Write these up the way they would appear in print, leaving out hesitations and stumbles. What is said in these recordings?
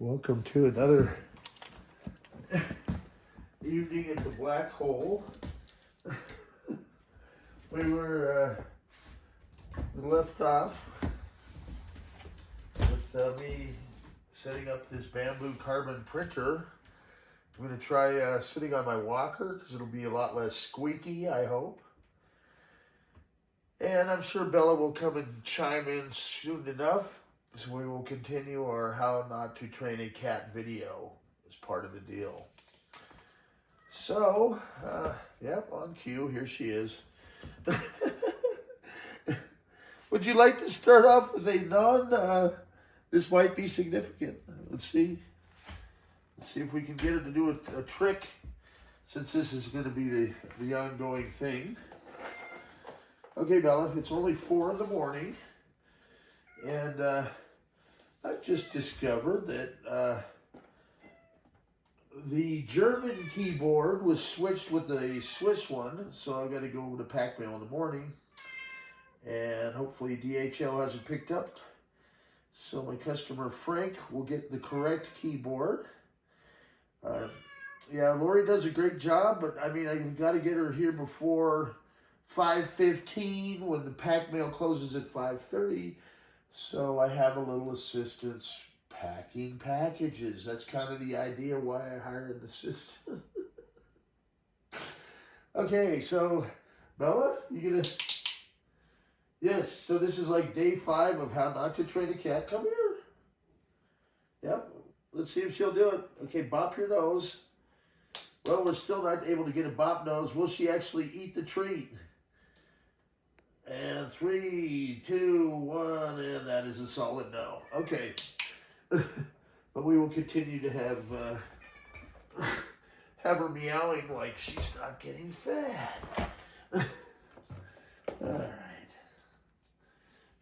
Welcome to another evening at the Black Hole. We left off with me setting up this Bambu carbon printer. I'm going to try sitting on my walker because it'll be a lot less squeaky, I hope. And I'm sure Bella will come and chime in soon enough. So we will continue our how not to train a cat video as part of the deal. So, yep, on cue, here she is. Would you like to start off with a this might be significant. Let's see. Let's see if we can get her to do a trick, since this is going to be the ongoing thing. Okay, Bella, it's only 4 in the morning, and I've just discovered that the German keyboard was switched with a Swiss one, so I've got to go over to pack mail in the morning, and hopefully DHL hasn't picked up, so my customer Frank will get the correct keyboard. Yeah, Lori does a great job, but I mean, I've got to get her here before 5:15 when the pack mail closes at 5:30. So I have a little assistance packing packages. That's kind of the idea why I hired an assistant. Okay, so Bella, you gonna? Yes. So this is like day 5 of how not to train a cat. Come here. Yep. Let's see if she'll do it. Okay, bop your nose. Well, we're still not able to get a bop nose. Will she actually eat the treat? And 3, 2, 1, and that is a solid no. Okay. But we will continue to have her meowing like she's not getting fed. All right.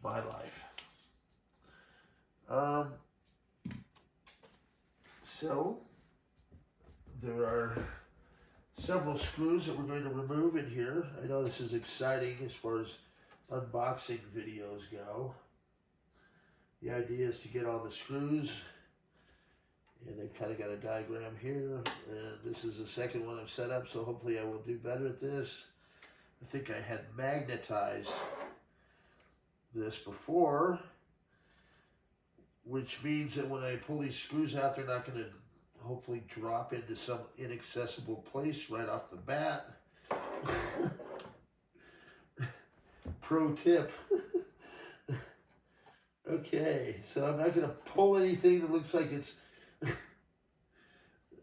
My life. So there are several screws that we're going to remove in here. I know this is exciting as far as unboxing videos go. The idea is to get all the screws, and they've kind of got a diagram here, and this is the second one I've set up, so hopefully I will do better at this. I think I had magnetized this before, which means that when I pull these screws out, they're not going to hopefully drop into some inaccessible place right off the bat. Pro tip. Okay, so I'm not going to pull anything that looks like it's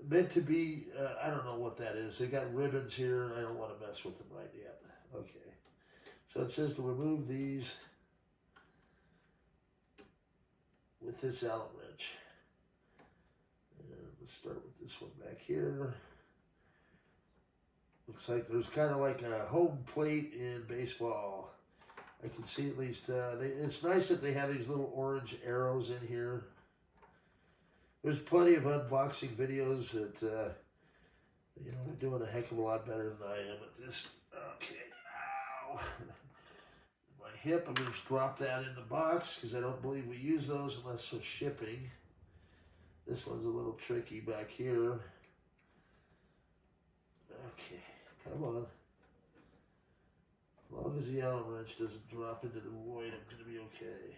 meant to be, I don't know what that is. They got ribbons here. I don't want to mess with them right yet. Okay, so it says to remove these with this Allen wrench. And let's start with this one back here. Looks like there's kind of like a home plate in baseball. I can see at least, it's nice that they have these little orange arrows in here. There's plenty of unboxing videos that, you know, they're doing a heck of a lot better than I am at this. Okay, ow. My hip, I'm going to drop that in the box because I don't believe we use those unless for shipping. This one's a little tricky back here. Okay, come on. As long as the Allen wrench doesn't drop into the void, I'm going to be okay.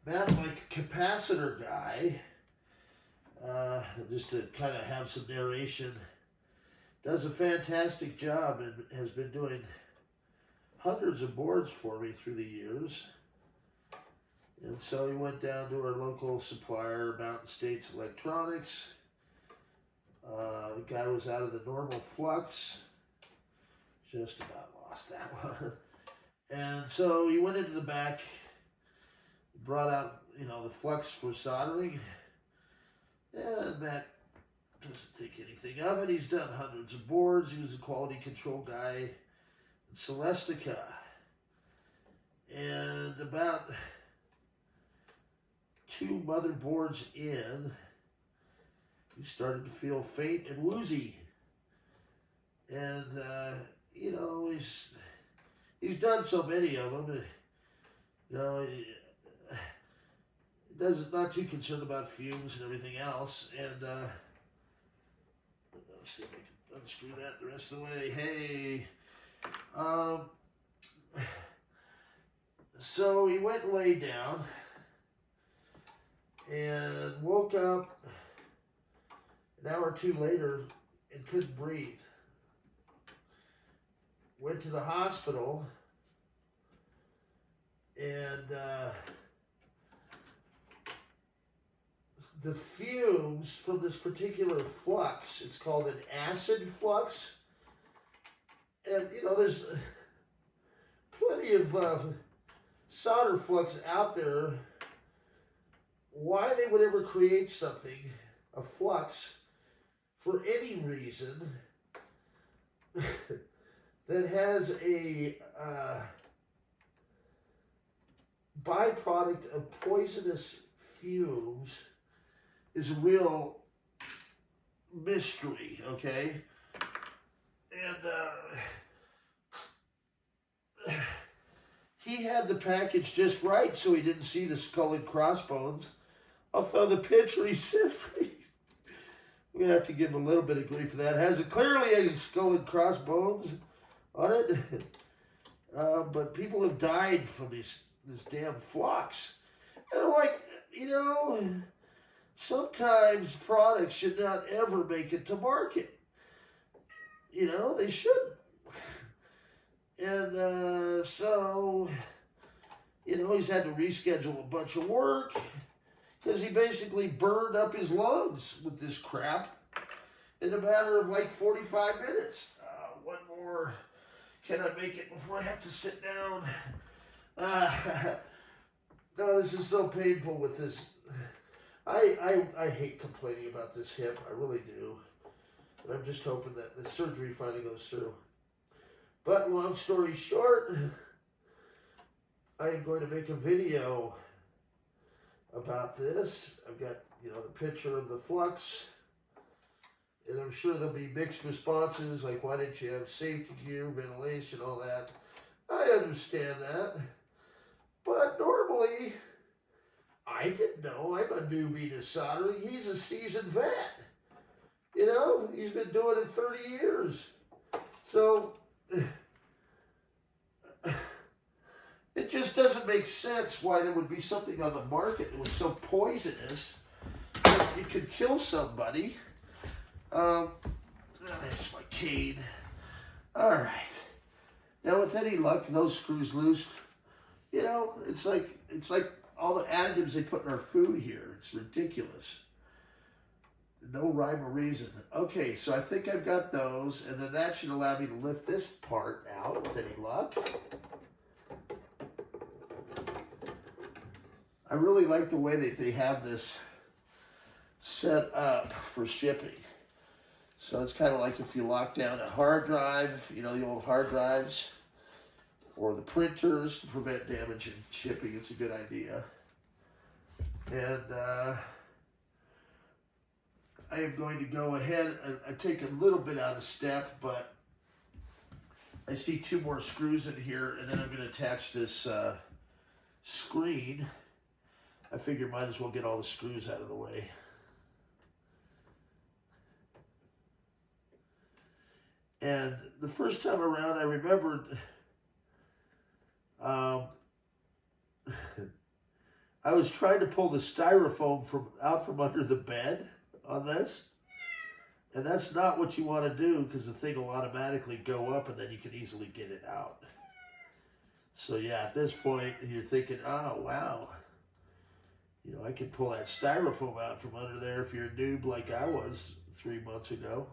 Matt, my capacitor guy, just to kind of have some narration, does a fantastic job and has been doing hundreds of boards for me through the years. And so he went down to our local supplier, Mountain States Electronics. The guy was out of the normal flux. Just about lost that one. And so he went into the back, brought out, you know, the flux for soldering. And that doesn't think anything of it. He's done hundreds of boards. He was a quality control guy in Celestica. And about 2 motherboards in, he started to feel faint and woozy. And, you know, he's done so many of them. You know, he not too concerned about fumes and everything else. And let's see if I can unscrew that the rest of the way. Hey, so he went and laid down and woke up an hour or two later and couldn't breathe. Went to the hospital, and the fumes from this particular flux, it's called an acid flux, and you know, there's plenty of solder flux out there. Why they would ever create something, a flux, for any reason that has a byproduct of poisonous fumes is a real mystery, okay? And he had the package just right, so he didn't see the skull and crossbones. Although the picture he sent me, we're going to have to give him a little bit of grief for that. It has clearly a skull and crossbones on it. But people have died from this damn flux. And I'm like, you know, sometimes products should not ever make it to market. You know, they shouldn't. And so, you know, he's had to reschedule a bunch of work because he basically burned up his lungs with this crap in a matter of like 45 minutes. One more. Can I make it before I have to sit down? No, this is so painful with this. I hate complaining about this hip. I really do. But I'm just hoping that the surgery finally goes through. But long story short, I am going to make a video about this. I've got, you know, the picture of the flux. And I'm sure there'll be mixed responses, like why didn't you have safety gear, ventilation, all that. I understand that. But normally, I didn't know. I'm a newbie to soldering. He's a seasoned vet. You know, he's been doing it 30 years. So, it just doesn't make sense why there would be something on the market that was so poisonous that it could kill somebody. There's my cane. All right. Now, with any luck, those screws loose. You know, it's like all the additives they put in our food here. It's ridiculous. No rhyme or reason. Okay, so I think I've got those, and then that should allow me to lift this part out with any luck. I really like the way that they have this set up for shipping. So it's kind of like if you lock down a hard drive, you know, the old hard drives, or the printers to prevent damage in shipping. It's a good idea. And I am going to go ahead and I take a little bit out of step, but I see 2 more screws in here, and then I'm going to attach this screen. I figure might as well get all the screws out of the way. And the first time around, I remembered I was trying to pull the styrofoam out from under the bed on this. And that's not what you want to do, because the thing will automatically go up and then you can easily get it out. So yeah, at this point, you're thinking, oh, wow. You know, I can pull that styrofoam out from under there if you're a noob like I was 3 months ago.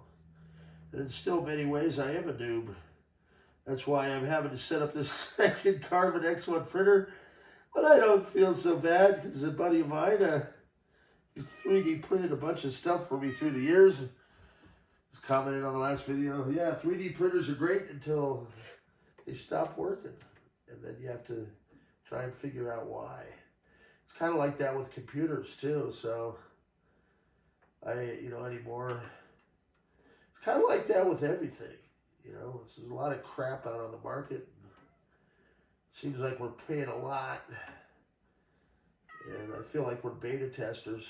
And in still many ways, I am a noob. That's why I'm having to set up this second carbon X1 printer. But I don't feel so bad, because a buddy of mine 3D printed a bunch of stuff for me through the years. He's commented on the last video, yeah, 3D printers are great until they stop working. And then you have to try and figure out why. It's kind of like that with computers too. So anymore. It's kind of like that with everything. There's a lot of crap out on the market. Seems like we're paying a lot. And I feel like we're beta testers.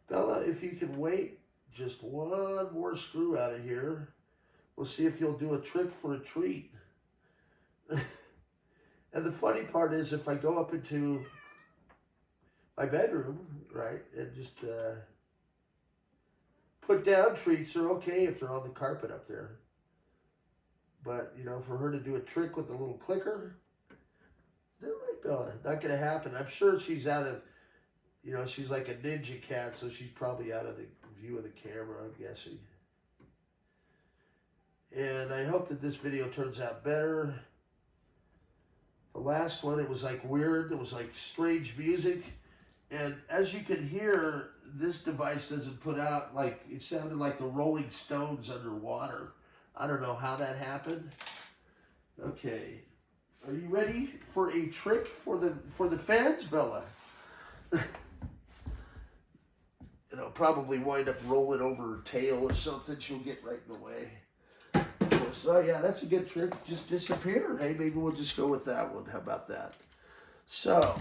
Bella, if you can wait just one more screw out of here, we'll see if you'll do a trick for a treat. And the funny part is, if I go up into my bedroom, right, and just put down treats, are okay if they're on the carpet up there. But, for her to do a trick with a little clicker, no, right, Bella, not going to happen. I'm sure she's out of, she's like a ninja cat, so she's probably out of the view of the camera, I'm guessing. And I hope that this video turns out better. The last one, it was like weird. It was like strange music. And as you can hear, this device doesn't put out, it sounded like the Rolling Stones underwater. I don't know how that happened. Okay. Are you ready for a trick for the fans, Bella? It'll probably wind up rolling over her tail or something. She'll get right in the way. So yeah, that's a good trick. Just disappear. Hey, maybe we'll just go with that one. How about that? So,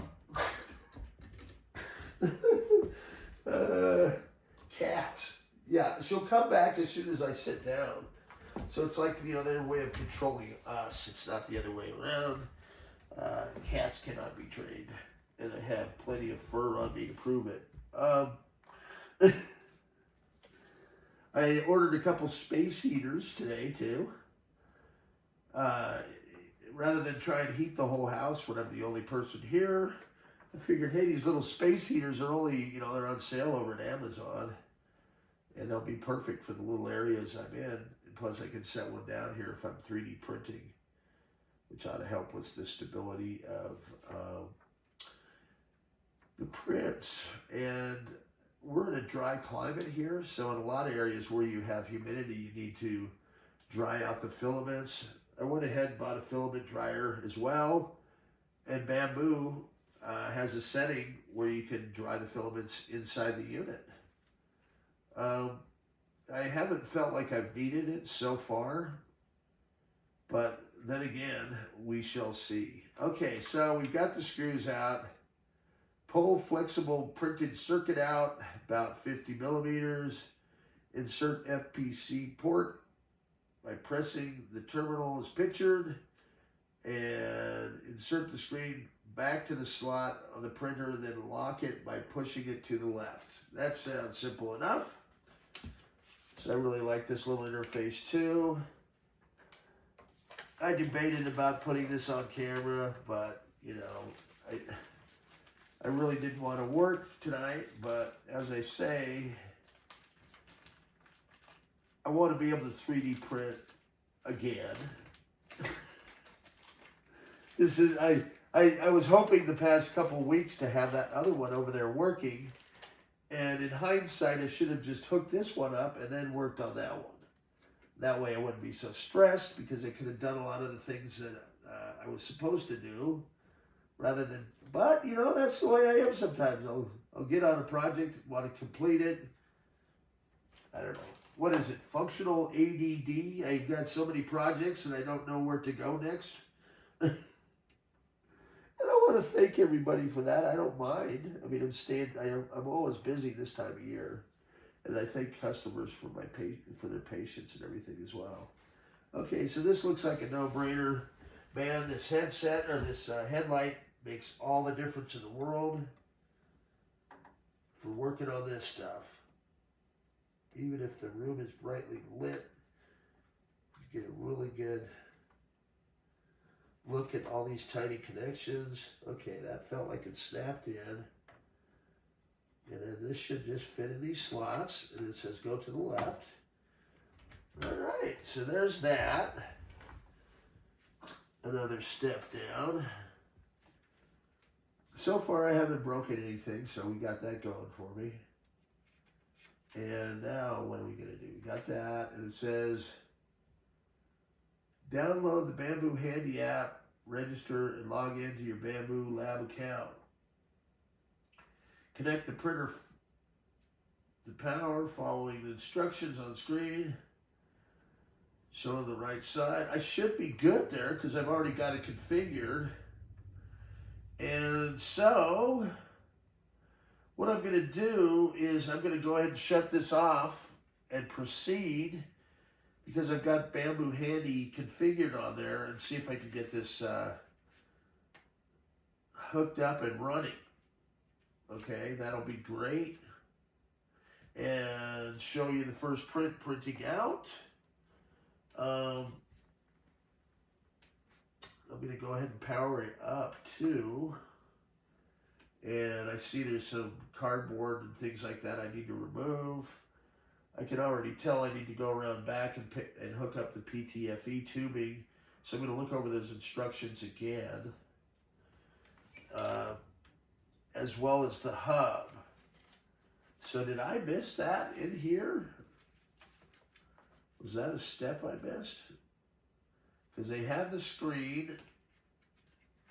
cats. Yeah, she'll come back as soon as I sit down. So it's like, their way of controlling us. It's not the other way around. Cats cannot be trained. And I have plenty of fur on me to prove it. I ordered a couple space heaters today, too. Rather than try and heat the whole house when I'm the only person here, I figured, hey, these little space heaters are only, they're on sale over at Amazon. And they'll be perfect for the little areas I'm in. And plus, I can set one down here if I'm 3D printing, which ought to help with the stability of the prints. And we're in a dry climate here, so in a lot of areas where you have humidity, you need to dry out the filaments. I went ahead and bought a filament dryer as well, and Bambu has a setting where you can dry the filaments inside the unit. I haven't felt like I've needed it so far, but then again, we shall see. Okay, so we've got the screws out. Pull flexible printed circuit out, about 50 millimeters. Insert FPC port by pressing the terminal as pictured, and insert the screen back to the slot on the printer, then lock it by pushing it to the left. That sounds simple enough. So I really like this little interface too. I debated about putting this on camera, but I really didn't want to work tonight, but as I say, I want to be able to 3D print again. I was hoping the past couple of weeks to have that other one over there working, and in hindsight, I should have just hooked this one up and then worked on that one. That way I wouldn't be so stressed, because I could have done a lot of the things that I was supposed to do, rather than, but that's the way I am sometimes. I'll get on a project, want to complete it. I don't know. What is it? Functional ADD. I've got so many projects and I don't know where to go next. And I want to thank everybody for that. I don't mind. I mean, I'm always busy this time of year. And I thank customers for their patience and everything as well. Okay, so this looks like a no-brainer. Man, this headset, or this headlight, makes all the difference in the world for working on this stuff. Even if the room is brightly lit, you get a really good look at all these tiny connections. Okay, that felt like it snapped in. And then this should just fit in these slots, and it says go to the left. All right, so there's that. Another step down. So far I haven't broken anything, so we got that going for me. And now what are we going to do? We got that, and it says download the Bambu Handy app, register, and log into your Bambu Lab account. Connect the printer the power, following the instructions on screen, showing the right side. I should be good there because I've already got it configured. And so what I'm going to do is I'm going to go ahead and shut this off and proceed, because I've got Bambu Handy configured on there, and see if I can get this hooked up and running. Okay, that'll be great. And show you the first print printing out. I'm going to go ahead and power it up too. And I see there's some cardboard and things like that I need to remove. I can already tell I need to go around back and hook up the PTFE tubing. So I'm going to look over those instructions again, as well as the hub. So did I miss that in here? Was that a step I missed? Because they have the screen.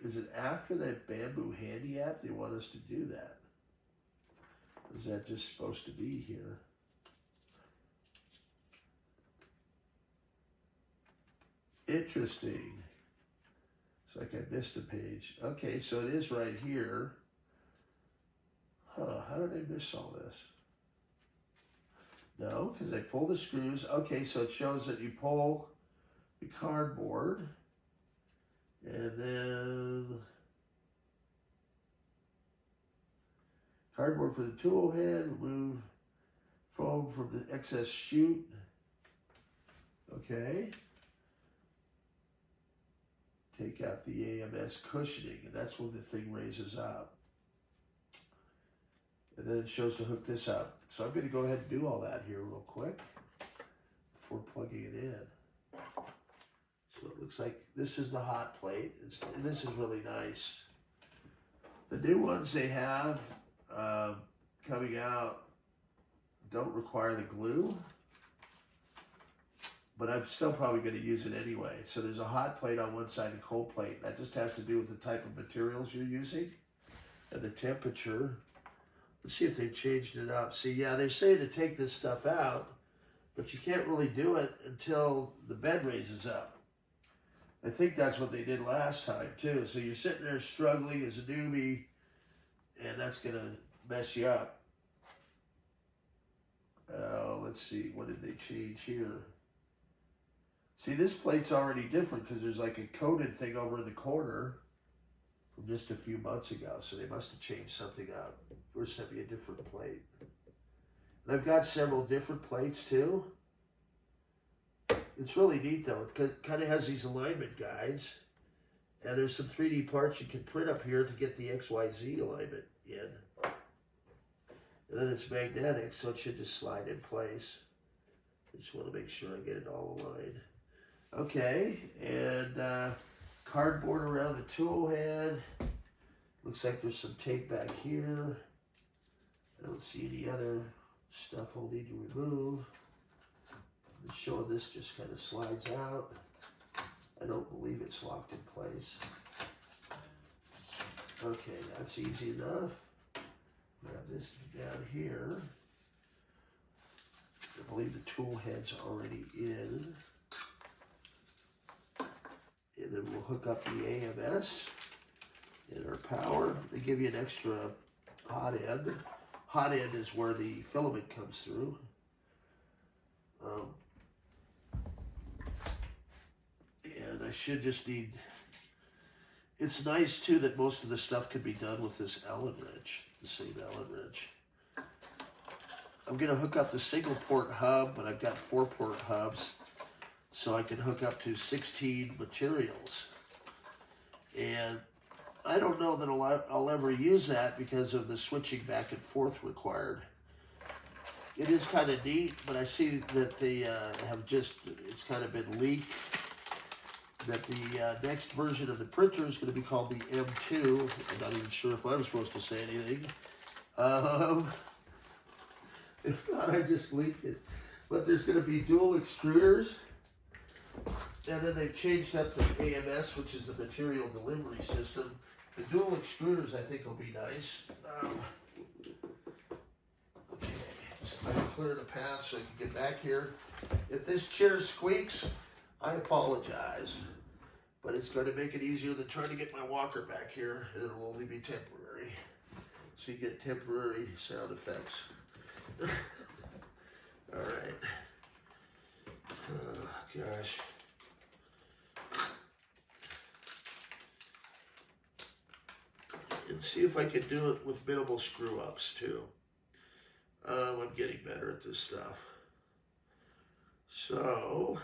Is it after that Bambu Handy app they want us to do that? Or is that just supposed to be here? Interesting. It's like I missed a page. Okay, so it is right here. Huh, how did I miss all this? No, because I pull the screws. Okay, so it shows that you pull the cardboard, and then cardboard for the tool head, remove foam from the excess chute. Okay. Take out the AMS cushioning, and that's when the thing raises up. And then it shows to hook this up. So I'm going to go ahead and do all that here real quick before plugging it in. So it looks like this is the hot plate. This is really nice. The new ones they have coming out don't require the glue, but I'm still probably going to use it anyway. So there's a hot plate on one side and a cold plate. That just has to do with the type of materials you're using and the temperature. Let's see if they've changed it up. See, yeah, they say to take this stuff out, but you can't really do it until the bed raises up. I think that's what they did last time too. So you're sitting there struggling as a newbie, and that's going to mess you up. Let's see, what did they change here? See, this plate's already different because there's like a coated thing over in the corner from just a few months ago. So they must have changed something up or sent me a different plate. And I've got several different plates too. It's really neat though. It kind of has these alignment guides. And there's some 3D parts you can print up here to get the XYZ alignment in. And then it's magnetic, so it should just slide in place. I just want to make sure I get it all aligned. Okay, and cardboard around the tool head. Looks like there's some tape back here. I don't see any other stuff I'll need to remove. It's showing this just kind of slides out. I don't believe it's locked in place. Okay, that's easy enough. Grab this down here. I believe the tool head's already in. And then we'll hook up the AMS and our power. They give you an extra hot end. Hot end is where the filament comes through. And I should just need, it's nice too that most of the stuff can be done with this Allen wrench, the same Allen wrench. I'm gonna hook up the single port hub, but I've got 4-port hubs, so I can hook up to 16 materials. And I don't know that I'll ever use that because of the switching back and forth required. It is kind of neat, but I see that they have just, it's kind of been leaked, that the next version of the printer is going to be called the M2. I'm not even sure if I'm supposed to say anything. If not, I just leaked it. But there's going to be dual extruders. And then they've changed up the AMS, which is the material delivery system. The dual extruders, I think, will be nice. Okay, so I clear the path so I can get back here. If this chair squeaks, I apologize. But it's going to make it easier than trying to get my walker back here, and it'll only be temporary. So you get temporary sound effects. All right. Oh, gosh. And see if I can do it with minimal screw-ups, too. I'm getting better at this stuff. So,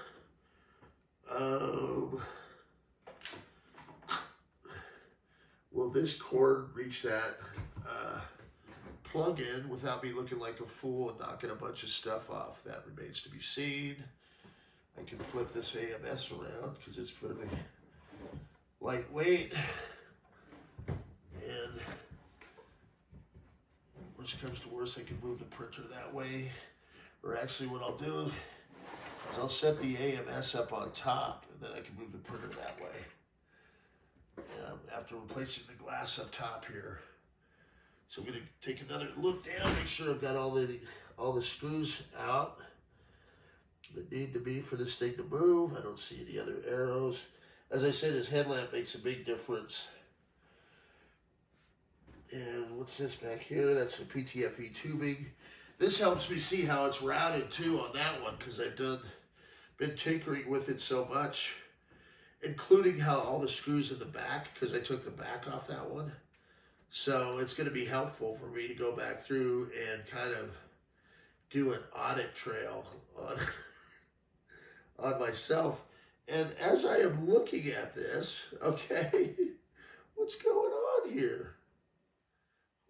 will this cord reach that plug-in without me looking like a fool and knocking a bunch of stuff off? That remains to be seen. I can flip this AMS around because it's fairly lightweight. And worst comes to worst, I can move the printer that way. Or actually what I'll do is I'll set the AMS up on top, and then I can move the printer that way. After replacing the glass up top here. So I'm going to take another look down, make sure I've got all the screws out that need to be for this thing to move. I don't see any other arrows. As I said, this headlamp makes a big difference. And what's this back here? That's the PTFE tubing. This helps me see how it's routed too on that one, because I've been tinkering with it so much, including how all the screws in the back, because I took the back off that one. So it's going to be helpful for me to go back through and kind of do an audit trail on myself. And as I am looking at this, okay, what's going on here?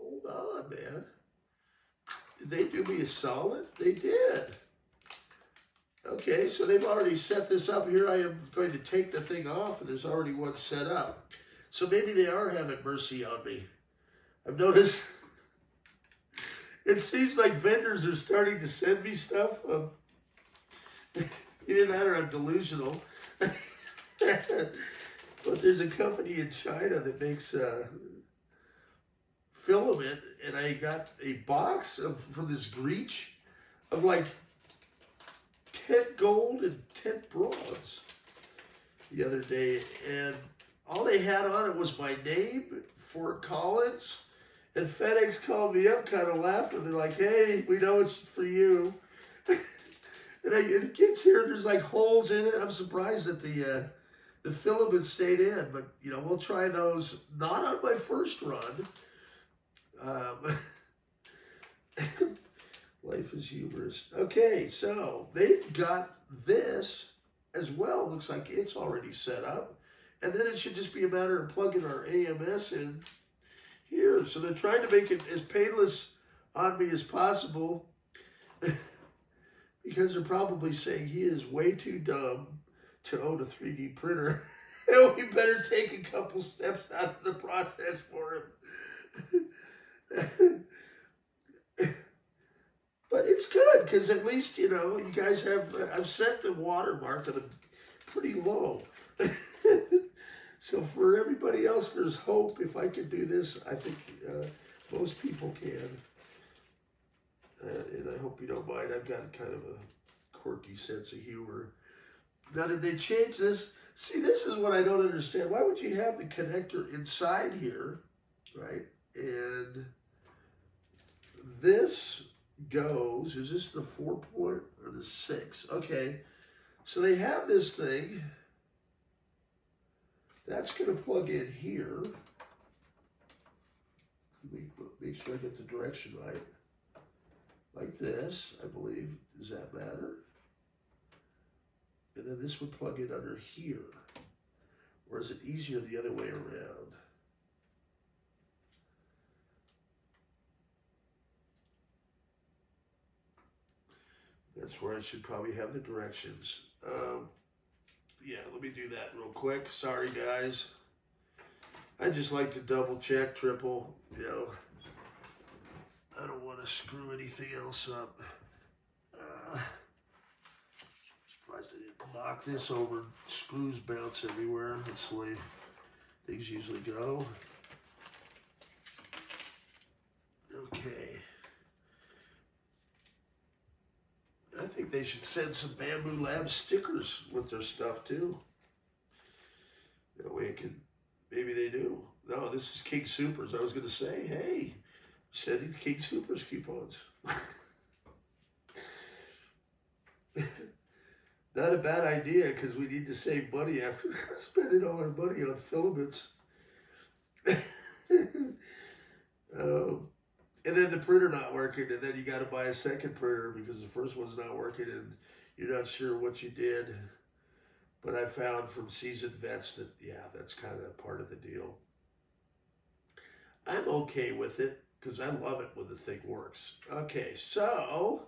Hold on, man. Did they do me a solid? They did. Okay, so they've already set this up. Here I am going to take the thing off, and there's already one set up. So maybe they are having mercy on me. I've noticed it seems like vendors are starting to send me stuff. Either that or I'm delusional. But there's a company in China that makes filament, and I got a box from this Greach of like 10 gold and 10 bronze the other day, and all they had on it was my name, Fort Collins, and FedEx called me up kind of laughing. They're like, hey, we know it's for you. And it gets here, there's like holes in it. I'm surprised that the filament stayed in, but you know, we'll try those, not on my first run. Life is humorous. Okay, so they've got this as well. Looks like it's already set up. And then it should just be a matter of plugging our AMS in here. So they're trying to make it as painless on me as possible because they're probably saying he is way too dumb to own a 3D printer. And we better take a couple steps out of the process for him. But it's good because at least, you know, you guys have, I've set the watermark to the pretty low. So for everybody else, there's hope. If I can do this, I think most people can. And I hope you don't mind. I've got kind of a quirky sense of humor. Now, did they change this? See, this is what I don't understand. Why would you have the connector inside here, right? And this goes, is this the 4-point or the 6? Okay, so they have this thing. That's going to plug in here. Make sure I get the direction right. Like this, I believe. Does that matter? And then this would plug in under here. Or is it easier the other way around? That's where I should probably have the directions. Yeah, let me do that real quick. Sorry, guys. I just like to double check, triple, you know. I don't want to screw anything else up. Surprised I didn't knock this over. Screws bounce everywhere. That's the way things usually go. Okay. think they should send some Bambu Lab stickers with their stuff too. That way it can, maybe they do. No, this is King Supers. I was going to say, hey, sending King Supers coupons. Not a bad idea, because we need to save money after spending all our money on filaments. And then the printer not working, and then you got to buy a second printer because the first one's not working and you're not sure what you did. But I found from seasoned vets that, yeah, that's kind of part of the deal. I'm okay with it because I love it when the thing works. Okay, so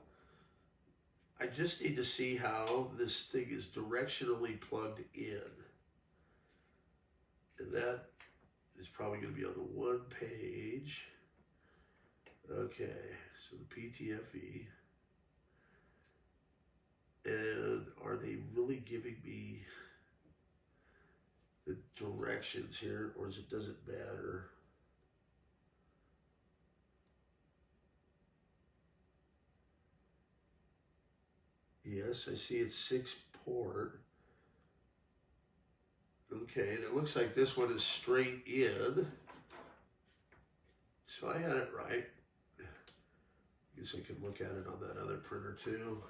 I just need to see how this thing is directionally plugged in. And that is probably going to be on the one page. Okay, so the PTFE. And are they really giving me the directions here, or does it matter? Yes, I see it's 6-port. Okay, and it looks like this one is straight in. So I had it right. I guess I can look at it on that other printer too.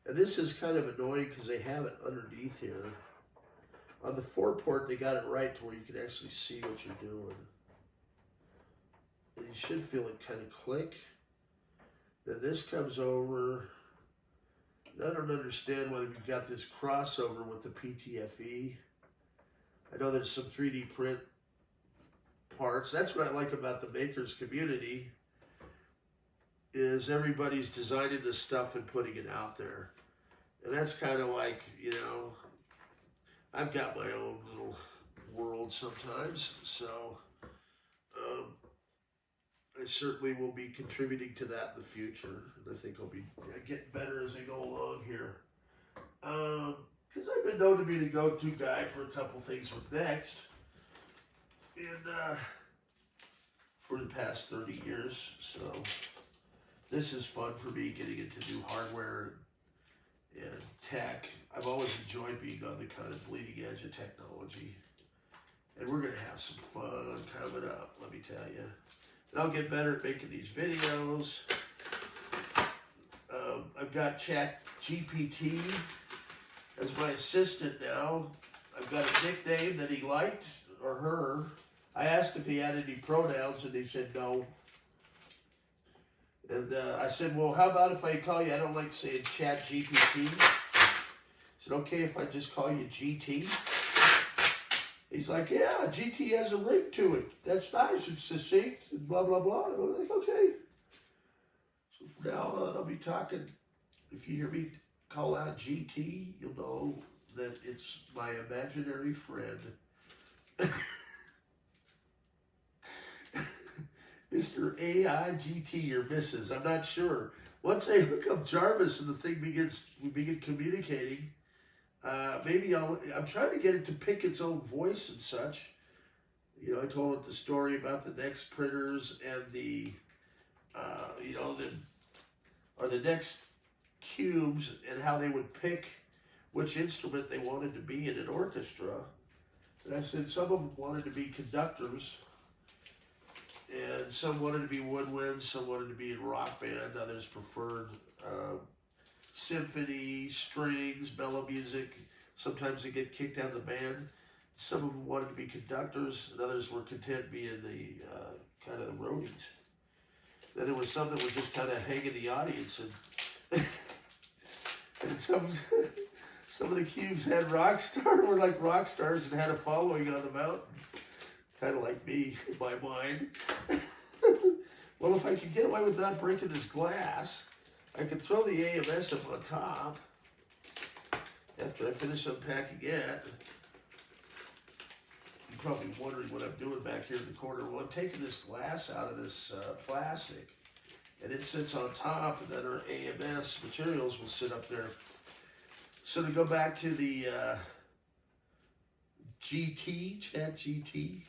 And this is kind of annoying because they have it underneath here. On the 4-port, they got it right to where you can actually see what you're doing. And you should feel it kind of click. Then this comes over. And I don't understand whether you've got this crossover with the PTFE. I know there's some 3D print parts. That's what I like about the makers community, is everybody's designing this stuff and putting it out there. And that's kind of like, you know, I've got my own little world sometimes, so I certainly will be contributing to that in the future. And I think I'll be getting better as I go along here. Because I've been known to be the go-to guy for a couple things with NeXT. And for the past 30 years, so this is fun for me, getting into new hardware and tech. I've always enjoyed being on the kind of bleeding edge of technology. And we're going to have some fun coming up, let me tell you. And I'll get better at making these videos. I've got ChatGPT as my assistant now. I've got a nickname that he liked, or her. I asked if he had any pronouns, and he said no. And I said, well, how about if I call you, I don't like saying ChatGPT. Is it okay if I just call you GT? He's like, yeah, GT has a ring to it. That's nice, it's succinct, and blah, blah, blah. And I was like, okay. So from now on, I'll be talking. If you hear me call out GT, you'll know that it's my imaginary friend. Mr. AIGT or Mrs. I'm not sure. Once I hook up Jarvis and the thing we begin communicating, maybe I'm trying to get it to pick its own voice and such. You know, I told it the story about the NeXT printers and the, the NeXT cubes and how they would pick which instrument they wanted to be in an orchestra. And I said some of them wanted to be conductors, and some wanted to be woodwinds, some wanted to be in rock band, others preferred symphony, strings, mellow music. Sometimes they get kicked out of the band. Some of them wanted to be conductors, and others were content being the kind of the roadies. Then there was some that would just kind of hang in the audience, and and some of the cubes had were like rock stars and had a following on the mountain, kind of like me in my mind. Well, if I could get away with not breaking this glass, I could throw the AMS up on top after I finish unpacking it. You're probably wondering what I'm doing back here in the corner. Well, I'm taking this glass out of this plastic, and it sits on top, and then our AMS materials will sit up there. So to go back to the ChatGPT,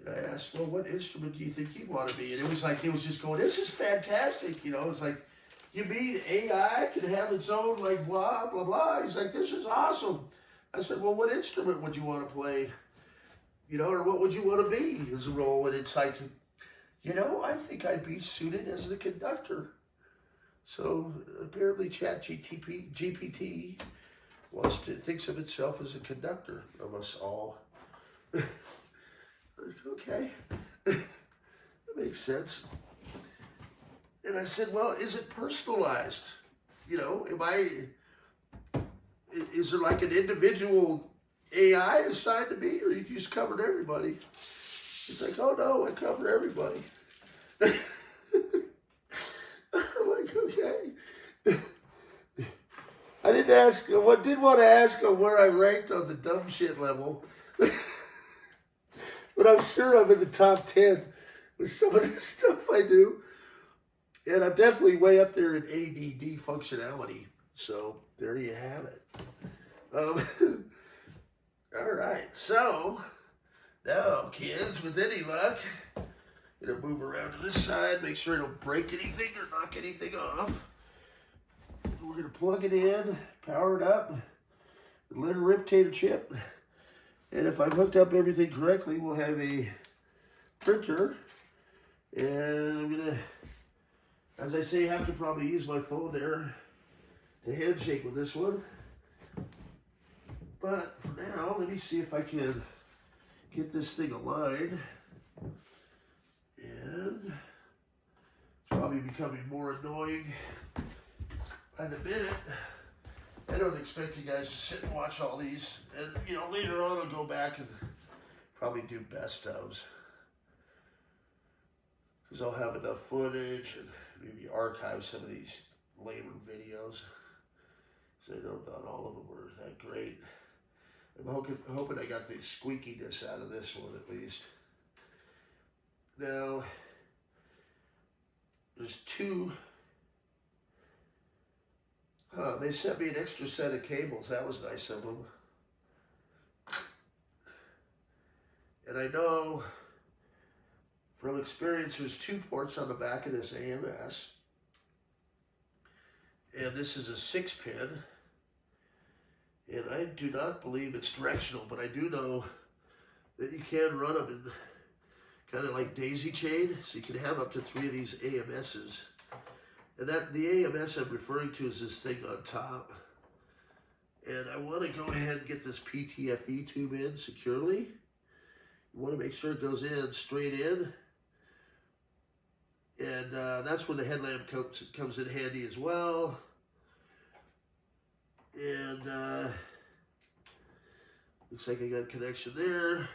I asked, well, what instrument do you think you want to be? And it was just going, this is fantastic. You know, it's like, you mean AI can have its own, like, blah, blah, blah? He's like, this is awesome. I said, well, what instrument would you want to play? You know, or what would you want to be as a role? And it's like, you know, I think I'd be suited as the conductor. So apparently GPT thinks of itself as a conductor of us all. Okay, that makes sense. And I said, well, is it personalized? You know, is there like an individual AI assigned to me, or you just covered everybody? He's like, oh no, I covered everybody. I'm like, okay. I didn't want to ask him where I ranked on the dumb shit level. But I'm sure I'm in the top 10 with some of the stuff I do. And I'm definitely way up there in ADD functionality. So there you have it. All right. So now, kids, with any luck, I'm going to move around to this side, make sure I don't break anything or knock anything off. We're going to plug it in, power it up, let it rip tater chip. And if I've hooked up everything correctly, we'll have a printer. And I'm going to, as I say, have to probably use my phone there to handshake with this one. But for now, let me see if I can get this thing aligned. And it's probably becoming more annoying by the minute. I don't expect you guys to sit and watch all these. And, you know, later on I'll go back and probably do best ofs. Because I'll have enough footage and maybe archive some of these later videos. So I know not all of them were that great. I'm hoping I got the squeakiness out of this one at least. Now, there's two. They sent me an extra set of cables. That was nice of them. And I know from experience there's 2 ports on the back of this AMS. And this is a 6-pin. And I do not believe it's directional, but I do know that you can run them in kind of like daisy chain. So you can have up to 3 of these AMSs. And that the AMS I'm referring to is this thing on top. And I want to go ahead and get this PTFE tube in securely. You want to make sure it goes in straight in. And that's when the headlamp comes in handy as well. And looks like I got a connection there.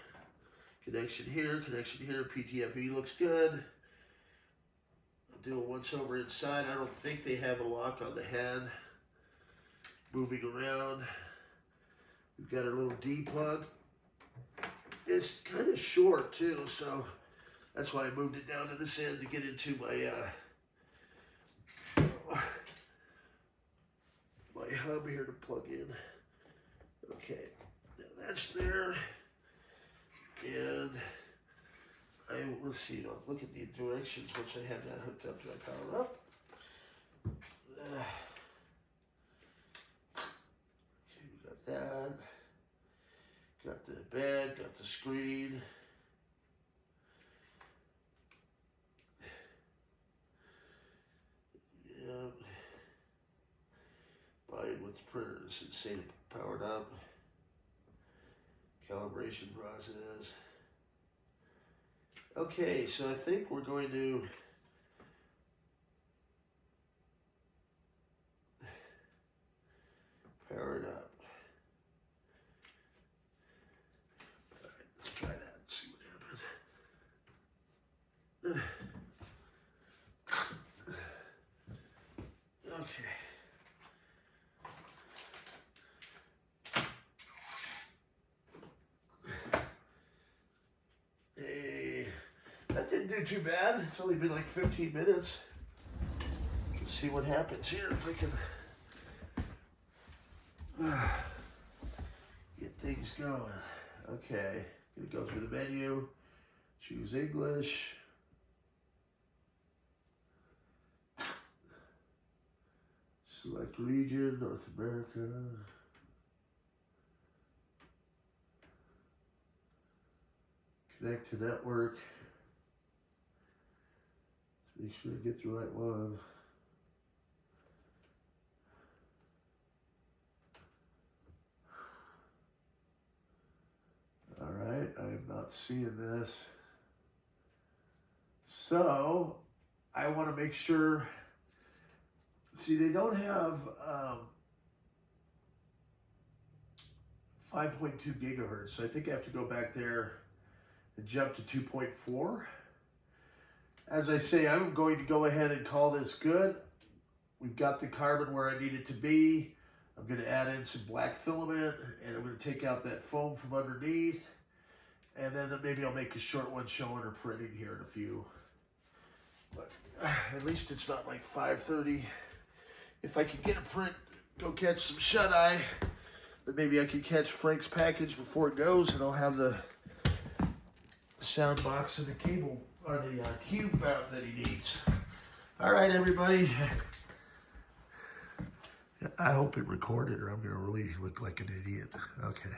Connection here, PTFE looks good. Do a once over inside. I don't think they have a lock on the head. Moving around. We've got our little D plug. It's kind of short too, so that's why I moved it down to this end to get into my my hub here to plug in. Okay, now that's there. And let's see, I'll look at the directions once I have that hooked up. Do I power up? Okay, we got that. Got the bed, got the screen. Yep. Buying with the printer, this is say powered up. Calibration process. Okay, so I think we're going to power it up. All right, let's try that and see what happens. Okay. That didn't do too bad. It's only been like 15 minutes. Let's see what happens here if I can get things going. Okay, gonna go through the menu, choose English. Select region, North America. Connect to network. Let's make sure I get the right one. All right, I am not seeing this. So I want to make sure, see, they don't have 5.2 gigahertz. So I think I have to go back there and jump to 2.4. As I say, I'm going to go ahead and call this good. We've got the carbon where I need it to be. I'm going to add in some black filament, and I'm going to take out that foam from underneath. And then maybe I'll make a short one showing her printing here in a few. But at least it's not like 5:30. If I could get a print, go catch some shut-eye, then maybe I could catch Frank's package before it goes, and I'll have the sound box and the cable, or the cube mount that he needs. All right, everybody. I hope it recorded, or I'm going to really look like an idiot. Okay.